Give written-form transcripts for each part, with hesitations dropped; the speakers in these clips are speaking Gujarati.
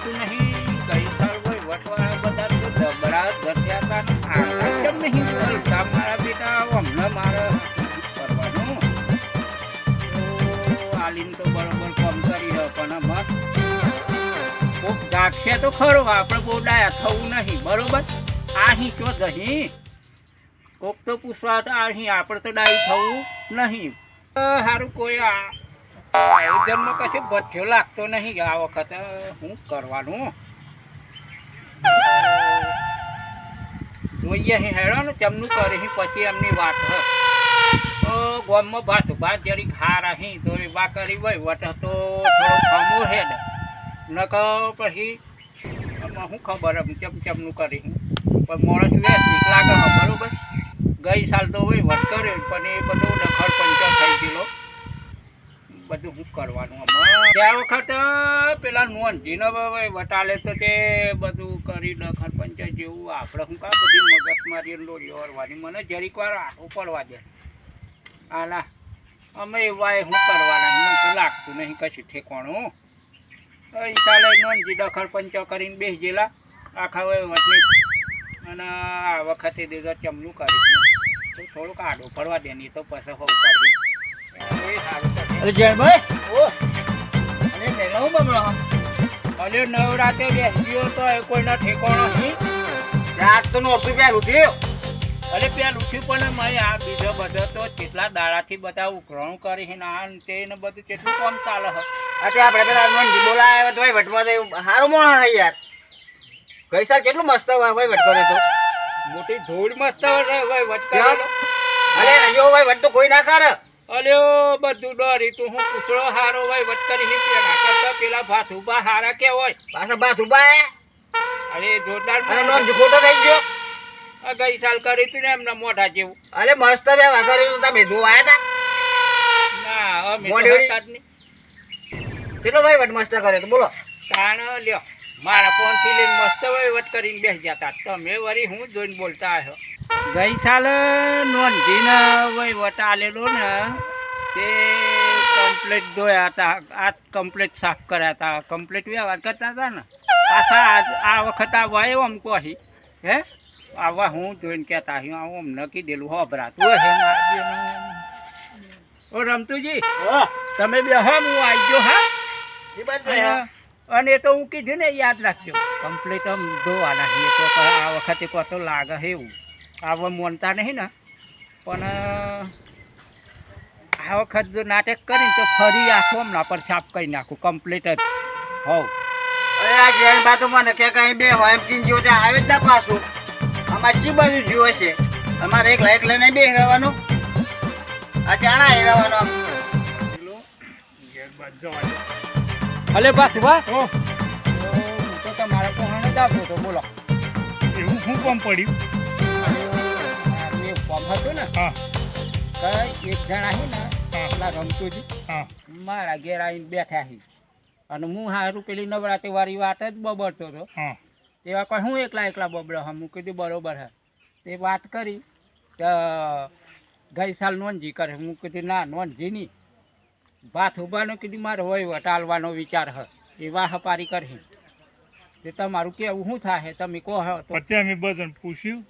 લાગતું નહીં. ગઈ સાલ ભાઈ વટવાળા બધા તો જબરા જત્યા હતા. આ કેમ નહીં પૈસા મારા બેટા અમને મારે કરવાનું આલીને તો બરોબર કામ કરી પણ મસ્ત કોક જાગશે તો ખરો. આપણે બહુ ડાયા થવું નહીં બરોબર. અહીં ચો જહીં કોક તો પૂછવા તો અહીં આપણે તો ડાયું થવું નહીં. સારું કોઈ આયોજનમાં કશું ભઠ્યો લાગતો નહીં આ વખતે. શું કરવાનું જોઈએ હેડો ને તેમનું કરી પછી એમની વાત હ. ગામમાં ભાત ભાત જરીક હાર અહીં તો એવા કરી હોય વટ તો થોડો ખમો હેડ નક પછી શું ખબર એમ ચમચમનું કરી પણ માણસ વ્યસ્તિક લાગે હ બરોબર. ગઈ સાલ તો હોય વટ કર્યો પણ એ બધું ડખર પંચર થઈ ગયેલો બધું શું કરવાનું. ત્યાં વખત પેલા નોંધીને વટાલે તો તે બધું કરી ડખર પંચર જેવું આપણે શું કા બધી મગજમારી લોડીઓ વરવાની. મને જરીક વાર આખું પડવા દે આના અમે એવા શું કરવાના મને તો લાગતું નહીં કશું ઠેકવાનું. એ ચાલે નોંધી ડખર પંચર કરીને બેસી ગયેલા આખા વટની અને આ વખતે દીધો ચમનું કરીશું તો થોડુંક આડો પડવા દે નહીં તો પછી હોવું કરવું. અરે જયભાઈ ઓ અરે મેળાવું બમણો અરે નવરાત્રે બેસ્યો તો એ કોઈના ઠેકાણો નહીં. રાત તો નોકરી પહેલું થયું. અરે પેલું ઉઠ્યું પણ મેં આ બીજો બધો તો કેટલા દાડાથી બધા ઉઘરાણું કરી ને આ તે ને બધું કેટલું કામ ચાલે હ. અત્યારે આપણે પેલા નોંધી બોલાવે તો ભાઈ વટમાં સારું મોણ હે યાર. ગઈ સાલ કેટલું મસ્ત હોય ભાઈ વટકો તો મોટી ધૂળ મસ્ત હોય વટકારેલો. અરે જો ભાઈ વટ તો કોઈ ના કરે. અલ્યો બધું ડરી તું હું પૂછડો હારો હોય વટકરી પેલા કરતા પેલા ભાસુબા હારા કે હોય પાછા બાસ ઉભા હે. અરે જોરદાર અરે નોંધી ખોટો થઈ ગયો. આ ગઈ સાલ કરી તું ને એમના મોઢા જેવું. અરે મસ્ત બે વાસરી તો તમે જોવા આવ્યા ના અમે મોઢેડી. હતા જ નહીં. હતા કેટલો ભાઈ વટ મસ્ત કરે તો બોલો. તાણ લ્યો મારા ફોનથી લઈને મસ્ત વહીવટ કરીને બેસી જતા તમે વળી હું જોઈને બોલતા આવ્યો. ગઈ સાલ નોંધીને વહીવટ આલેલો ને તે કમ્પ્લેટ ધોયા હતા. આ કમ્પ્લેટ સાફ કર્યા હતા કમ્પ્લેટ વ્યવહાર કરતા હતા ને પાછા આ વખત આવવા એવો આમ કહી હે આવા હું જોઈને કહેતા હું આવું આમ નક્કી દેલું હોભરાતું હે ઓ રમતુજી તમે બે હા હું આવી ગયો હા. એ બાજુ અને એ તો હું કીધું ને યાદ રાખજો કમ્પ્લીટ આમ ધોવાના છીએ તો આ વખતે કશો લાગે એવું આવા માનતા નહીં ને પણ આ વખત જો નાટક કરીને તો ફરી આખું હમણાં પર છાપ કરી નાખું કમ્પ્લીટ જ હોવ. અરે આ જૈન બા તો મને કે કઈ બે હોય એમ ચીન જેવું ત્યાં આવે જ ના પાછું. અમારે જી બાજુ જીવો છે અમારે એક લઈને બે રહેવાનું. આ ચાણા એ રહેવાનું. અલે બસ બસ હું તો તમારા કોણ જ આવતો હતો બોલો. એવું શું કામ પડ્યું? એક ફોર્મ હતું ને હા કઈ એક જણા છે ને પેલા રમતુજી હા મારા ઘેર આવીને બેઠા છે અને હું હારું પેલી નવરાત્રી વાળી વાત જ બબડતો હતો. હા એવા કોઈ હું એકલા બબડો હા હું કીધું બરોબર હે તે વાત કરી તો ગઈ સાલ નોંધજી કરે હું કીધું ના નોંધજી નહીં ભાત ઉભાનો કીધું મારે વહીવટ આલવાનો વિચાર હ એ વાહ પારી કરી તે તમારું કેવું શું થાય તમે કહો તો પછી અમે બધાને પૂછ્યું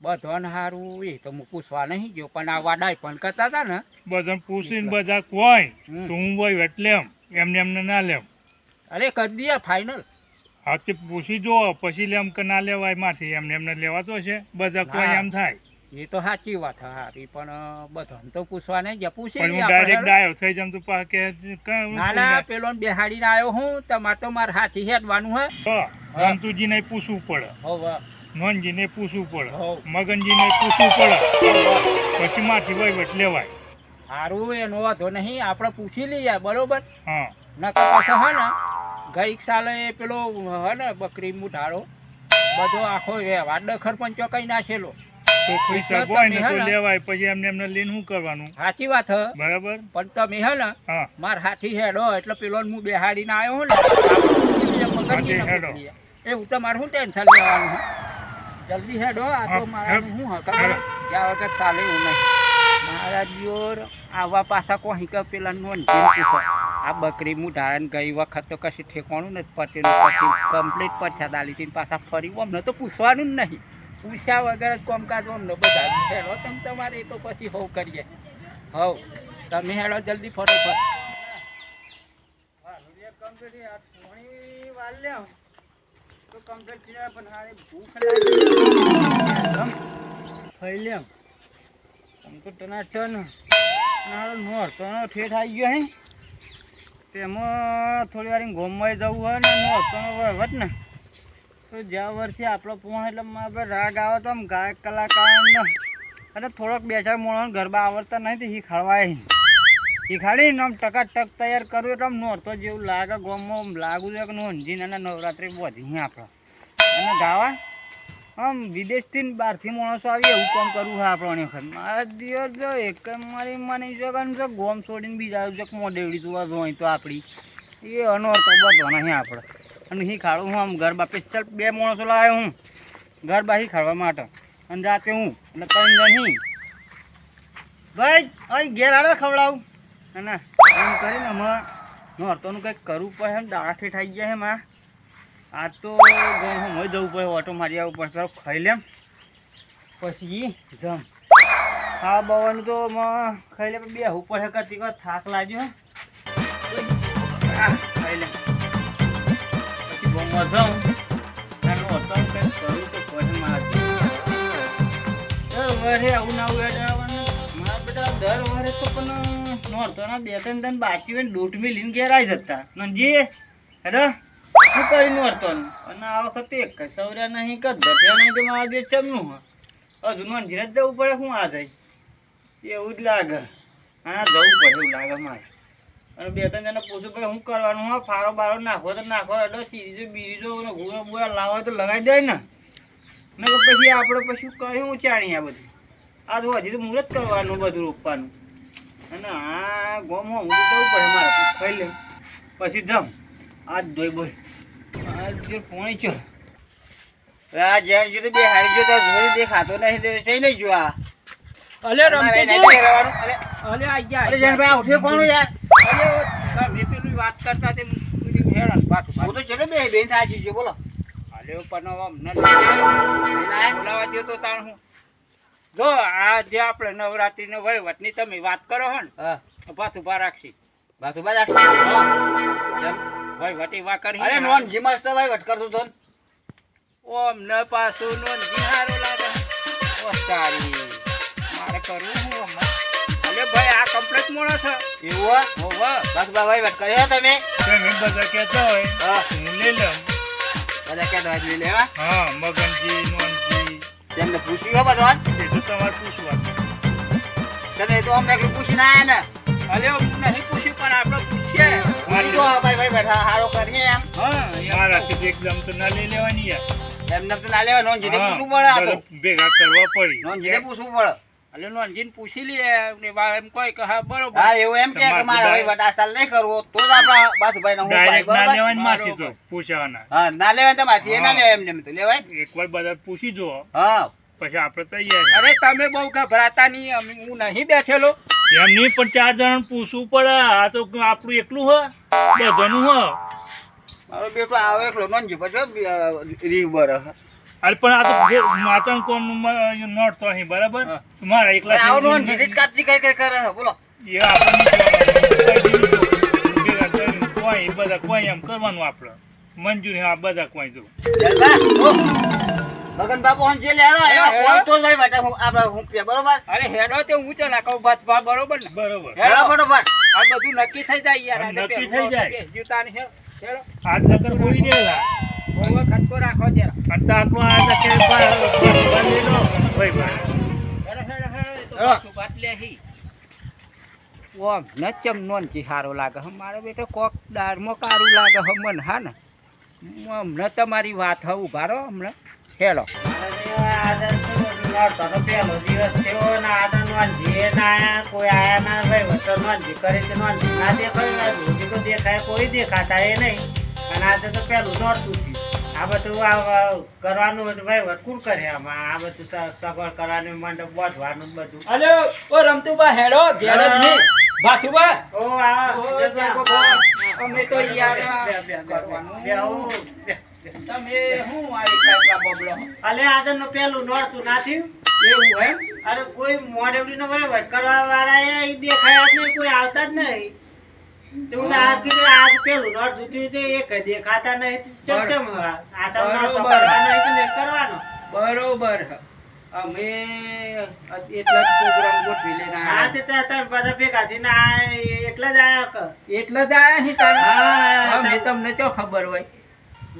બધાને સારું એ તો હું પૂછવા નહીં ગયો પણ આ વાડાઈ પણ કરતા હતા ને બધાને પૂછીને બધા કોઈ તો હું હોય એટલે એમને ના લેમ. અરે કરી દઈએ ફાઇનલ. હા તે પૂછી જો પછી લેમ કે ના લેવાય માથી એમને લેવાતો છે બધા કોઈ એમ થાય. એ તો સાચી વાત હારી પણ બધાને તો પૂછવા નહીં ગયા પૂછી પણ હું લઈએ ડાયરેક્ટ આપણે. ડાયો થઈ જામ તો પા કે ના ના પેલો બેહાડીને આવ્યો હું તમારે તો મારે હાથી હેડવાનું હે. રમતુજીને પૂછવું પડે, હવે નોનજીને પૂછવું પડે, હોવ. મગનજીને પૂછવું પડે, પછી માથી વહીવટ લેવાય. સારું એનો વાંધો નહીં આપણે પૂછી લઈએ બરોબર. હા નકર પાછો હે ને ગઈ સાલે પેલો હે ને બકરી મુઢાળો બધો આખો વ્યવહાર ડખર પંચો કઈ નાખેલો. પૈસા કોઈ ને તો લેવાય પછી એમને લઈને શું કરવાનું? સાચી વાત હે બરાબર. પણ તમે હે ને હા માર હાથી હેડો એટલે પેલો હું બેહાડીને આવ્યો હું હાથી હેડો. ને એવું તમારે શું ટેન્શન લેવાનું છે? જલ્દી હેડો આ તો મારા શું હકર જ્યાં વગર ચાલે એવું નહીં. મારા જીઓર આવા પાછા કોઈ કે પેલા નોંધી પૂછો આ બકરી હું ધારણ ગઈ વખત તો કશું ઠેકાણું નથી પટેલું પછી કમ્પ્લીટ પરસાદ આલી હતી પાછા ફરી અમને તો પૂછવાનું જ નહીં પૂછ્યા વગર જ કોમકાજ અમને બધા હેડો તમે તમારે એ તો પછી હોવ કરીએ હોવ તમે હેડો જલ્દી ફટોફટ ખાઈ લેમ કમ્પ્યુટરના છે ને નોરતો ઠેઠ આવી ગયો હે તેમાં થોડી વાર ગોમમાં જવું હોય ને નોરતો વહીવટ ને તો જ્યાં વર્ષથી આપણો ફોન એટલે મારે રાગ આવે તો આમ ગાયક કલાકારને અને થોડોક બે ચાર મોણો ગરબા આવડતા નહીં તો શીખાડવાય શીખાડીને આમ ટકાટક તૈયાર કરવું એટલે આમ નોરતો જેવું લાગે ગોમમાં લાગુ છે કે નોંધીને અને નવરાત્રિ બધી આપણે અને ગાવા આમ વિદેશથી બહારથી માણસો આવી એવું કામ કરવું છે આપણે વખત મારા દિવસ જો એક મારી માની જગન છે ગોમ છોડીને બીજા જગ મોડેવડી જોવા જોઈએ તો આપણી એ અનોરતો બધો નહીં આપણે અને શીખાડું હું આમ ગરબા સ્પેશિયલ 2 માણસો લાવ્યો હું ગરબા શીખાડવા માટે અને રાતે હું એટલે 3 જણ હી ભાઈ અહીં ઘેર આવે ખવડાવું અને એમ કરીને હમણાં નોરતોનું કંઈક કરવું પડે એમ દાડા ઠેઠ આવી ગયા એમાં આજ તો હું જવું પડે ઓટો મારી આવવું પડે ખાઈ લેમ પછી જમ હા બવાનું તો ખાઈ લે બેહવું પડે કરતી વખત થાક લાગ્યો ખાઈ લેમ પછી બહુ જમ અને ઓટો કંઈક કરવું તો પડે મારે વરે આવું ના આવવાનું મારા બધા દર વરે તો પણ નોરતોના 2-3 દન બાકી હોય ને દોઢમી લઈને ઘેર આવી જતા નંજી હેડો શું કરી નોરતો અને આ વખતે એક સૌર્યા નહીં કર ધટ્યા નહીં તો મારા બે ચમનું હજુ નોંધીને જ જવું પડે શું આ જાય એવું જ લાગે હા જવું પડે એવું લાગે મારે અને 2-3 જણા પૂછું ભાઈ શું કરવાનું હા ફારો બારો નાખો તો નાખો એટલે સીરીજો બીરીજો ગુવા બુવા લાવો તો લગાવી દે ને પછી આપણે પછી કર્યું ઉચાણી આ બધું આ તો હજી તો મુહૂર્ત કરવાનું બધું રોપવાનું અને આ ગોમાં હું જવું પડે મારે ખાઈ લે પછી જમ આજ ધોઈ બોલ આજ જે પોણી છો આ જેન જો તો બે હારી જો તો જોઈ દેખાતો નહીં તો જઈ નહીં જો આ અલે રમતેજી અલે આ ગયા અરે જેન ભાઈ ઉઠ્યો કોણ યાર અલે મે પેલી વાત કરતા તે હેરાન પાછું હું તો ચલો બે બેન થાજી જો બોલો અલે પણ અમને બોલાવા દો તો તાણ હું જો આ જે આપણે નવરાત્રીનો વહીવટની તમે વાત કરો હો ને હા પાછું બા રાખશી બાતુ બા રાખી વહીવટી વા કરી અરે નોન જી મસ્ત ભાઈ વટ કરતો તો ઓમ ન પાછું નોન જીહારો લાગે ઓ તારી મારે કરવું હું અમને અલે ભાઈ આ કમ્પ્લીટ મોણો છે એવું હોવ બાતુ બા ભાઈ વટ કર્યો તમે બધા કહેતા હોય હા હું લઈ લઉં બધા કે દવા લઈ લેવા હા મગનજી નોનજી તેમને પૂછ્યું હો બધું એ તો તમારે પૂછવાનું તને તો અમને પૂછીને આયા ને અલે નહીં પૂછ્યું પણ આપણે પૂછીએ ભાઈ બેઠા હારો કરીએ એમ હા મારાથી તો એકદમ તો ના લઈ લેવાની યાર એમને તો ના લેવા નોન જીને પૂછવું પડે આ તો ભેગા કરવા પડી નોન જીને પૂછવું પડે અલે નોનજીને પૂછી લઈએ ને બા એમ કોઈ કે હા બરોબર હા એવું એમ કે મારે હવે વટા સાલ નહીં કરવો તો જ આપણા બાસુભાઈ નો હું ભાઈ ડાયરેક્ટ ના બરોબર લેવાની માસી તો પૂછવાના હા ના લેવાય તો માસી એ ના લેવાય એમને તો લેવાય એકવાર બધા પૂછી જો હા પછી આપણે તૈયાર અરે તમે બહુ ગભરાતા નહીં હું નહીં બેઠેલો એમ નહીં પણ 4 જણ પૂછવું પડે આ તો આપણું એકલું હ બધાનું હ મારો બેટો આવે એકલો નોન જી પછી રીહ બર અરે પણ આ તો માતા કોણ નોટ તો અહીં બરાબર મારા એકલા આવો નોન જી કાપજી કઈ કઈ કરે બોલો એ આપણને કોઈ બધા કોઈ એમ કરવાનું આપણે મંજૂર હા બધા કોઈ જો મગન બાપુ હંજે લેડો કોઈ તો ભાઈ વટા આપણે હું પે બરોબર અરે હેડો તે હું તો ના કહું બાત બરોબર ને બરોબર હેડો ફટોફટ આ બધું નક્કી થઈ જાય યાર નક્કી થઈ જાય. જીવતા નહીં હેડો આજ નકર બોલી દેલા બહુ ખટકો રાખો જરા અને આપણો આ કે ભાઈ લો ભાઈ ભાઈ હેડો એ તો બાતું બાત લે હી ઓમ નચમ નોન જી સારો લાગે મારો બેટો કોક દાળમાં કારું લાગે મને હા ને હમણાં તમારી વાત હવે ઉભા રહો હમણાં હેડો પેલો દિવસ થયો ને આદા નોંધી ના કોઈ આયા ના ભાઈ વચ્ચે નોંધી કરે છે નોંધી ના દેખાય હજી તો દેખાય કોઈ દેખાતા એ નહીં અને આજે તો પેલું નોંધતું થયું આ બધું કરવાનું હતું ભાઈ વટકું કરે આમાં આ બધું સગવડ કરવાનું મંડપ બાંધવાનું બધું અલે ઓ રમતુબા હેડો ઘેર જ નહીં ભાતુબા ઓ આ અમે તો યાર કરવાનું. તમે શું આ એકલા બબલો અલે આજનો પેલું નોરતું ના થયું એવું એમ? અરે કોઈ મોડેવડીનો વહીવટ કરવા વાળા ઈ દેખાયા જ નહીં, કોઈ આવતા જ નહીં. તો હું આ કીધું આજ પેલું નોરતું થયું તે એક દેખાતા નહીં. ચમ આસામ નોરતો કરવાનો હોય તો નહીં કરવાનો. બરોબર. અમે એટલા જ પ્રોગ્રામ ગોઠવી લઈને હા આયા. તે તાર બધા ભેગા થઈને આ એટલા જ આયા કર. એટલે જ આયા છીએ તારે. હા, અમે તમને ચો ખબર હોય.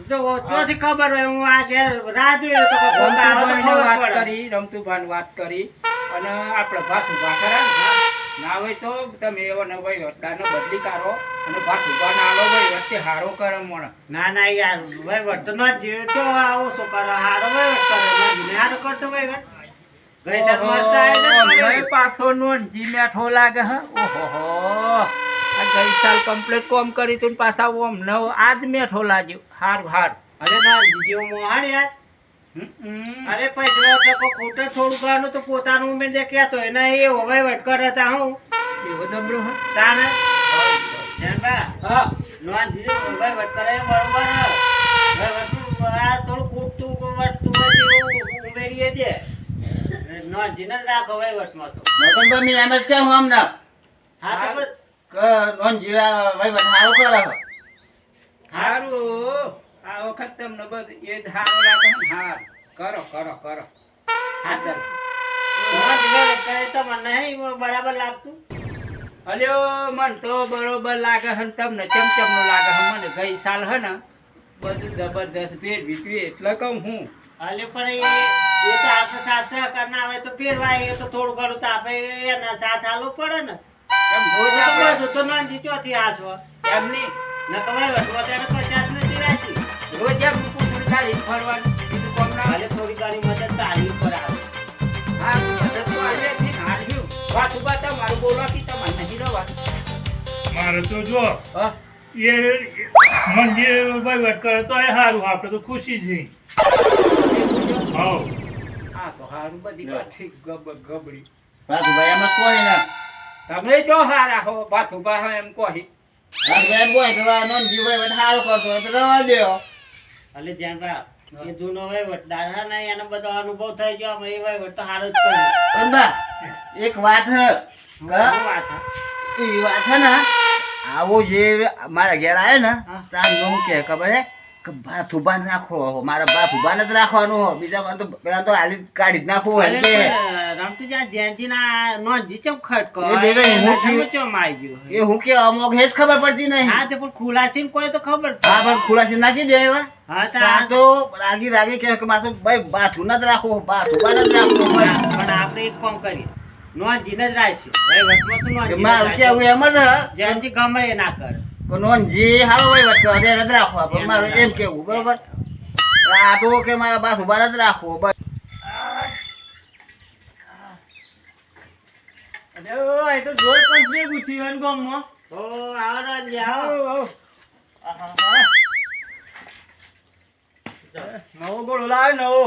તો ચોથી ખબર હોય હું આ ઘેર રાહ જોયો તો કોઈ કોક આવે તો રમતુભાઈને ખબર વાત પડે. કરી, રમતુભાઈને વાત કરી અને આપણે ભાતુભા ખરા ને? ના હોય તો તમે એવો ને વહીવટદારને બદલી કાઢો અને ભાતુભાને આલો વહીવટ તે હારો કરે મોણ. ના ના યાર વહીવટ તો ન જીવે તો આવો શું કરે, હારો વહીવટ કરે ને હારો કરતો વહીવટ. ગઈ સાલ મસ્ત આયોજન ઓહો, કર્યું. નહીં પાછો નોંધી મેઠો લાગે હે. ઓહો, આ ગઈ સાલ કમ્પ્લીટ કોમ કરી તું પાછા ઓમ નવ આજ મેઠો લાગ્યો. હારું હારું. અરે ના જેવું મોહાણ યાર. અરે પૈસા ટકો ખૂટે થોડું ઘણું તો પોતાનું ઉમેર કહેતો હોય ને એ વહીવટ કરે તા હું એવો દબડો હે? તાને જાણબા હા નોન જીજે વહીવટ કરે એ બરોબર હે. વહીવટ આ થોડું ખૂટતું વટતું હોય તેવું ઉમેરીએ દે. નોન જીને જ રાખો વહીવટમાં તો. મગનભાઈ મેં એમ જ કહ્યું હમણાં હા તો બસ. કે નોન જીરા વહીવટ સારો કરે છે. હારું. આ વખત તમને બધું એ જ હારો લાગે ને? હાર કરો કરો કરો. હા ચાલ. નોન જીને કરે તો મને નહીં બરાબર લાગતું. અલ્યો મન તો બરોબર લાગે હે ને તમને ચમચમનું લાગે હે. મને ગઈ સાલ હે ને બધું જબરદસ્ત ફેરવી તું એટલે કહું હું. હાલે પણ એ તો આપણે સાથ સહકારના આવે તો ફેરવાય એ તો થોડું ઘણું તો આપણે એના સાથ હાલવો પડે ને. એમ રોજ આપણે આપણે તો નોંધી ચોથી હાથવા. એમની ન કમાય વટવા ત્યારે પચાસ નથી રાખી. રોજ એમ પૂછડી કાઢી ફરવાનું બીજું કોમ ના હાલે થોડી ઘણી મદદ તારી ઉપર આવે. હા મદદ તો આલેથી હાલ્યું. વાત ઉભા તમારું બોલો કે તમારે નહીં રહેવાનું. મારે તો જો હા એ મંદિર વહીવટ કરે તો એ સારું, આપણે તો ખુશી જ નહીં. હા હા તો હારું બધી વાત ઠીક ગબડી. ભાઈ એમ જ કોઈ ના તમે જો હારા હો ભાતુભા હો એમ કહી. ભાઈ બોય કે આ નોન જી વહીવટ સારો કરતો હોય તો રવા દ્યો. હાલે ધ્યાન રાખ. એ જૂનો વહીવટ દાદા ને એનો બધો અનુભવ થઈ ગયો. અમે એ વહીવટ તો સારો જ કર્યો. પણ બા એક વાત હે કે શું વાત હે? એ વાત હે ને આવો જે મારા ઘેર આવ્યો ને હા. તાર શું કે ખબર હે કે ભાતુભા રાખો, મારા ભાતુભાને જ રાખવાનું હો, બીજા કોઈ તો પેલા તો હાલી કાઢી જ નાખવું હોય અરે કે પણ રમતુજા જયંતીના નોંધી ચમ ખટકો. એ દેખાય હું એના થયું. ચમ ચમ આવી ગયો. એ હું કે અમુક હેજ ખબર પડતી નહીં. હા તે પણ ખુલાસી કોઈ તો ખબર હા પણ ખુલાસી નાખી દે એવા. હા તો આ તો રાગી રાગી કે મારે તો ભાઈ બાથું જ રાખવું, બાથું જ રાખવું. પણ આપણે એક કામ કરીએ. નોંધીને જ રાખીએ. વહીવટમાં તો કે નોંધીને જ મારું રાખીએ. કેવું એમ જ હે જયંતી ગમે એ ના કરે. કે નોનજી હારો વહીવટ કરે ત્યારે જ રાખવા, પણ મારું એમ કેવું બરોબર. આ તો કે મારા બાથું બાર જ રાખવો બસ. અરે એ તો જોર પણ ભેગું થયું ગામમાં. ઓ આવો ને આવો. નવો ગોળો લાવ્યો નવો.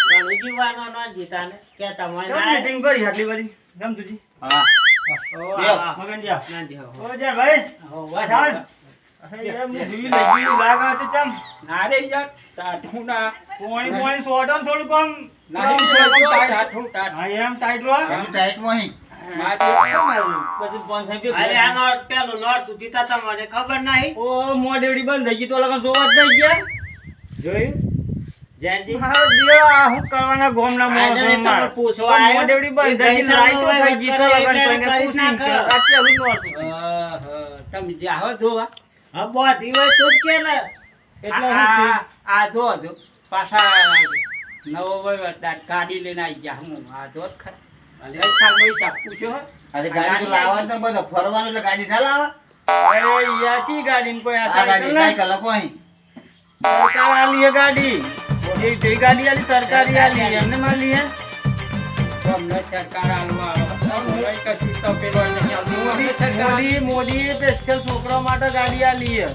ઘણું જીવવાનો ન જીતાને કહેતા હોય ના. મીટિંગ કરી આટલી બધી રમતુજી. હા ઓ લ્યો. આ મગનજી ના જી હો. ઓ જા ભાઈ. હો ચાલ. વાત. અરે યાર હું જીવી લઈ લાગે છે ચમ. ના રે યાર ટાઢું ના. પોણી સોટો ને થોડું કમ. નહીં ટાઢું ટાઢું. હા એમ ટાઈટ રો. એમ ટાઈટમાં અહીં. પછી 500 અરે આ નોટ પેલું નોટ જીતા તમને ખબર નહીં. ઓ મોડેવડી બંધ થઈ ગઈ તો લગન જોવા જ નહીં ગયા. જોયું જયંતી હા દેવા હું કરવાના ગોમના આને મોણસો તમે માર. પૂછો તો મોડેવડી બંધ થઈ ગઈ લાઈટો થઈ ગઈ તો લગન તો એને કરી પૂછીને કે નાખો. આ કેવું નોતું. તમે જાઓ જોવા. હા બોધી હોય તો જ કે ને. એટલે હું થયું? આ જો જો પાછા નવો વહીવટદાર ગાડી લઈને આવી ગયા. હું આ જો જ ખરા. ગઈ સાલનો હિસાબ પૂછ્યો હે? આજે ગાડી તો લાવવાનું તો બધો ફરવાનું એટલે ગાડી ના લાવે. અરે યાચી ગાડીને કોઈ આ આ ગાડી સાયકલ સાયકલ કોઈ સરકાર આલી હે ગાડી. એ જે ગાડી આલી સરકારી આલી એમને માલી હે. તમને સરકાર આલવા આવે. તમને કશું તો પેલો નહીં આવતું. અમને સરકાર મોદી સ્પેશિયલ છોકરા માટે ગાડી આલી હે.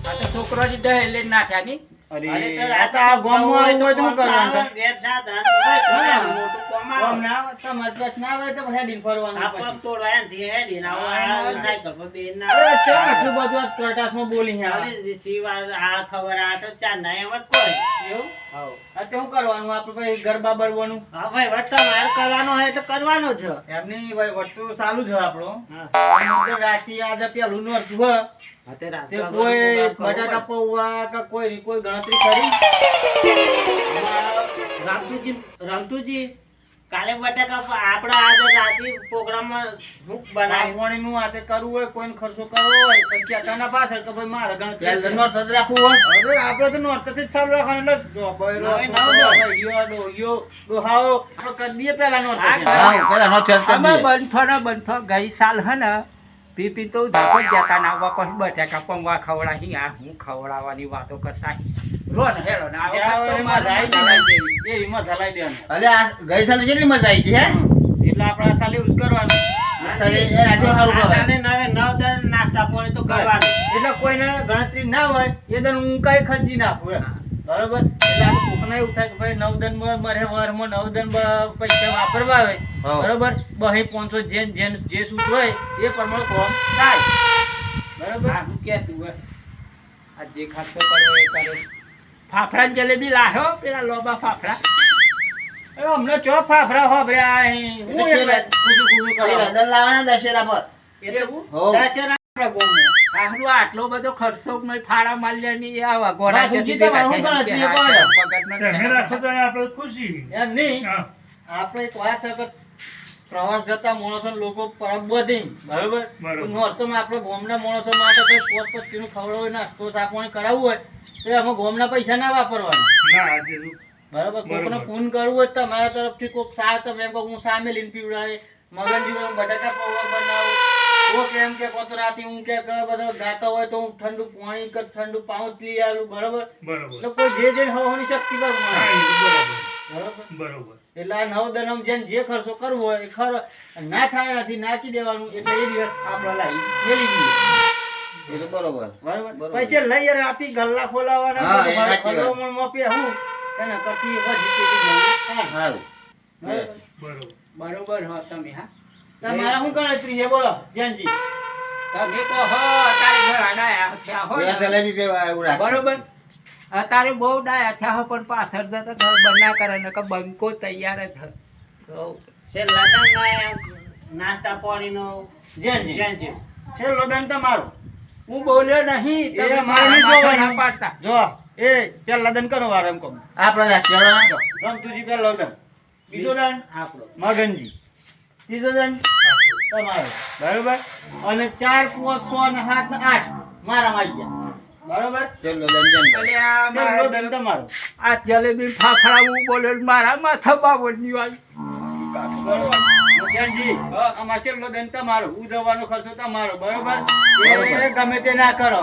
આ તો છોકરોની દહેજ લઈને નાખ્યા ની. અરે અરે તો આ તો આ ગામમાં આવું હોય તો શું કરવાનું આવે, ઘેર સાધન હોય તો એમ મોટું કામ આવે. ગામ ના આવે તમારે બસ ના આવે તો હેડીને ફરવાનું આ પછી. પગ તોડવા એનાથી હેડીને આવો, હા, આ હા. સાયકલ પર બેહીને ના અરે આવે. ચા આટલું બધું આ કરટાસમાં બોલી છે આ. અરે જે શિવા આ ખબર આ તો ચાર ના એમ જ કોઈ. એવું? હાઉ. આ તો શું કરવાનું આપણે પછી ગરબા બરવાનું હા ભાઈ વટ તમારે કરવાનો હોય તો કરવાનો જ. એમની ભાઈ વસ્તુ ચાલુ છે આપણો હા. રાતી આજે પેલું નોરતું હોય હા, તે રાતે તે આ કોઈ બધું કરવું બટાકા પડે. પૌવા કે કોઈ ગણતરી કરી રમતુજી કાલે બટાકા આપડે આજે રાતે પ્રોગ્રામમાં હું બનાવી પાણીનું આ તે કરવું હોય કોઈને ખર્ચો કરવો હોય તો કહેતાના પાછળ કે ભાઈ મારે ગણતરી પેલા છે. નોટ જ રાખવું હોય હવે આપણે તો નોરતથી જ ચાલુ રાખવાનું એટલે જો બૈરો, નવે નવ છોકરો, દસ. ભાઈઓ, ડોહીઓ, ડોહાઓ આપણે કરી દઈએ પહેલા નોરત હા, જ. હા પેલા નોટ જ કરી અમે દઈએ. બંધો ને બંધો ગઈ સાલ હે ને પીપી તો ધાકો જ જતા ના આવવા પછી બટાકા પૌવા ખવડાવી આ હું ખવડાવવાની વાતો કરતા રો ને હેડો ને આ જ્યાં વખત હોય તો એમાં મારે જાય મજા ને આવી. એ એમાં ધલાઈ દેવાનું. અલે આ ગઈ સાલે કેટલી મજા આવી હતી હે એટલે આપણે આ સાલે એવું જ કરવાનું. આ સાલે એ આજે સારું આ કહેવાય. સાંજે નવે નવ દર નાસ્તા પાણી તો કરવાનું. એટલે કોઈને ગણતરી ના હોય એ દર હું કઈ ખર્ચી નાખું એમ. બરોબર એટલે આ કોકને એવું થાય કે ભાઈ 9 દન મારે વારમાં 9 દન પૈસા વાપરવા આવે હા. બરોબર બહી 500 જે સૂટ હોય એ પ્રમાણે કોમ થાય બરોબર. આ હું કહેતું હોય આ જે ખાતો કરો એ કરો ફાફડા ને જલેબી લાહ્યો પેલા લોબા ફાફડા એ અમને ચો ફાફરા ફાફરા અહીં હું એટલે કુજુ કુજુ એ કરવા રદન લાવવાના દશેરા પર એવું હો. દાચર આપણા ગામમાં. આહરું આટલો બધો ખર્ચો નહીં ફાળા માલ્યા ની આવા ગોળા હા, જેથી ઊંચી ભેગા તમારે થાય શું એમ કે ગણતરી હા, કરો? પગતનો તમે છે. રાખો તો આપણે ખુશી. એમ નહીં હા. આપણે એક વાત છે કે પ્રવાસ જતા માણસો લોકો પરબ બધી બરોબર બરોબર. નોરતોમાં આપણે ગામના માણસો માટે કંઈ પોસ પચીનું ખવડાવવું હોય નાસ્તો સાપણી કરાવવું હોય તો એમાં ગામના પૈસા ના વાપરવાના ના આજે બરાબર કોકને બરોબર. ફોન કરવું હોય તો તમારા તરફથી કોક સા તમે એમ કહો હું સામે લઈને પીવડાવે મગનજી બટાકા પૌવા બનાવું કોક એમ કે કોતો રાતે હું કે બધો ગાતો હોય તો હું ઠંડુ પાણી કે ઠંડુ પાઉચ લઈ આલું બરાબર બરોબર. એટલે કોઈ જે હવાની શક્તિ પર હા, મળે. એ બરોબર. બરાબર બરોબર. એટલે આ 9 દનમ જેને જે ખર્ચો કરવો હોય એ ખરો ના થાય નથી નાખી દેવાનું એટલે એ દિવસ આપણે લાવી મેલી દઈએ એ તો બરોબર. બરાબર બરોબર. પછી લઈ રાતી ગલ્લા ખોલાવાના હા, એ બધું સાચી વાત. હલવામણમાં પહેરું એના કરતી વધી કે જવું સારું. બરાબર બરોબર. બરોબર હો તમે હા તમારા શું ગણતરી છે બોલો જયંતજી તમે તો હો તારે ઘર આડાયા થયા હો પેલા ને. જલેબી જેવા એવું રાખે. બરોબર અત્યારે બહુ ડાયા થયા હો પણ પાછળ જતા ઘર બના કરે ને કે બંકો તૈયાર જ હે. તો છેલ્લા દાડના નાસ્તા પાણીનો જયંતજી જયંતિ. છેલ્લો દન તમારો હું બોલ્યો નહીં એ તમે મારે નહીં માથે ના જોવાનું. પાડતા જો એ પેલા દન કરો વારો એમ કહું આપણા રાષ્ટ્રીય રમતુજી પેલો દન બીજો દન આપણો. મગનજી ત્રીજો દન તમારો બરોબર અને 4 5 6 ને 7 ને 8 મારા માં આવી ગયા બરોબર છેલ્લો દંજન એટલે આ છેલ્લો મારા દન તમારો આ જલેબી ફાફડા હું બોલ્યો ને મારા માથા બાવળની આવી બરોબર મુખ્યાજી અમાર છેલ્લો દન તમારો ઉદવાનો ખર્ચો તમારો બરોબર એ ગમે તે ના કરો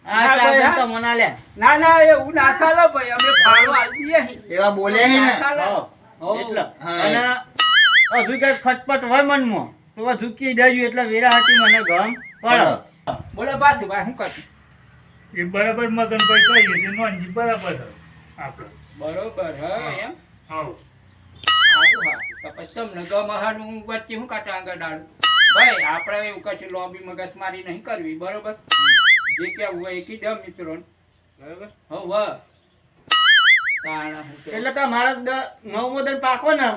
આ ના 4 ભાઈ, દન હા. તમને આલ્યા ના ના એવું ના ચાલે ભાઈ અમે ફાળો આલી દઈએ અહીં. એવા બોલે હે ને ચાલે. હો, હો. એટલે હા. અને હજુ કઈ ખટપટ હોય મનમાં તો હજુ કી દેજો એટલે વેરા હાથી મને ગમ પડે બોલો બાજુ ભાઈ શું કરશું એ બરાબર મગનભાઈ કહીએ છે નોનજી બરાબર છે આપણે. બરોબર હા એમ હા. સારું હા તો પછી તમને ગમહાનું વચ્ચે શું કાંટા આગળ ડાળું ભાઈ આપણે એવું કશું લોબી મગજ મારી નહીં કરવી બરોબર જે કેવું હોય એ કીધા મિત્રોને બરોબર હો વાહ તાણા હું કે- એટલે તમારા 9મો દન પાકો ને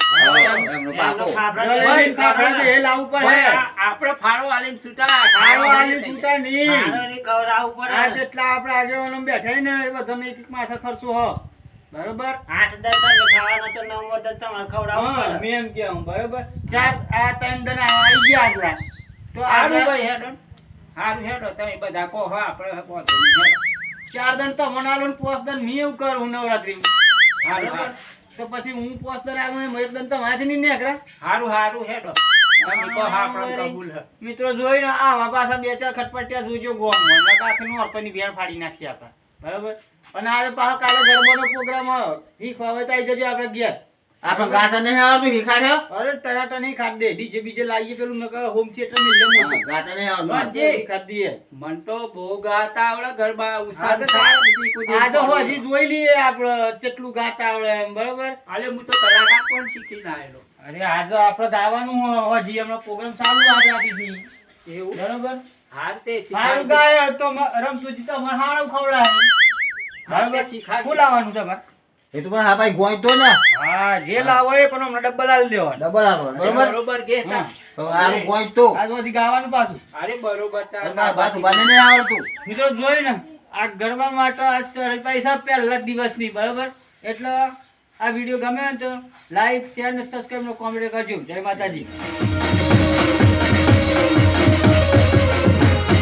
એમનો પાકો. જલેબી ફાફડા બે લાવવું ભાઈ, પડે આપણે ફાળો આલીને છૂટા ખાવા આલી છૂટા નહીં ખાણોની ખવડાવવું આ પડે. જેટલા આપણે આગેવાનો બેઠા ને એ બધાને એક માથે ખર્ચો હો બરોબર 8 10 તમે ખાવાના તો 9 10 તમારે ખવડાવવું હા પડે. મેં એમ કેવું બરોબર ચાર આ 3 દન આવી ગયા આગલા તો સારું આગલા ભાઈ હેડો સારું હેડો તમે બધા કહો હા આપણે પહોંચે નહીં હેડો 4 દન તો મનાલો ને 5 દન મેં એવું કરું નવરાત્રી સારું બરોબર સારું. તો પછી હું 5 દન આવ્યો એમ 1 દન તો માથે નહીં નીકળ્યા સારું સારું હેડો તમે કહો હા આપણે કબૂલ હે મિત્રો જોઈને આવા પાછા 2-4 ખટપટિયા જોજો ગોમ મને કાખનું અર્પણની ભેળ ફાડી નાખશે આપણે બરોબર અને આ પાછો કાલે ગરબાનો પ્રોગ્રામ ઈ ખવાય તો આવી જજો આપણે ઘેર આપણે ગાતા નહીં આવડતું શીખાડ્યો અરે ટરાટા નહીં ખાધ દે ડીજે બીજે લાવીએ પેલું નકર હોમ થિયેટર મિલે મોટું ગાતા નહીં આવડતું વાંજે. ખાધ દઈએ મન તો બહુ ગાતા આવડે ગરબા આ ઉસાદ તો આ તો હજી જોઈ લઈએ આપણે કેટલું ગાતા આવડે એમ બરોબર અલે હું તો કલાકાર પણ શીખીને આવેલો અરે આજે આપણે તો આવવાનું હજી હમણાં પ્રોગ્રામ ચાલુ આજે રાતીથી એવું બરોબર હાર તે સારું શીખાડી ગાય તો રમતુજી તો મને સારું ખવડાવે હાર તે બરોબર શીખાડી. શું લાવવાનું છે ભાઈ એ તો પણ હા ભાઈ ગોઈતો ને હા જે લાવો એ પણ હમણાં ડબ્બલ આલી દેવાનો ડબલ આપો બરોબર બરોબર કે તા. તો આનું ગોઈતો આજ બધી ગાવાનું પાછું અરે બરોબર તા. બાથુ બાને નહીં આવડતું મિત્રો જોઈ ને આ ગરબા માટે આજ પૈસા પહેલા જ દિવસની બરોબર એટલે આ વિડીયો ગમે ને તો લાઈક શેર ને સબસ્ક્રાઈબ નો કોમેન્ટ કરજો જય માતાજી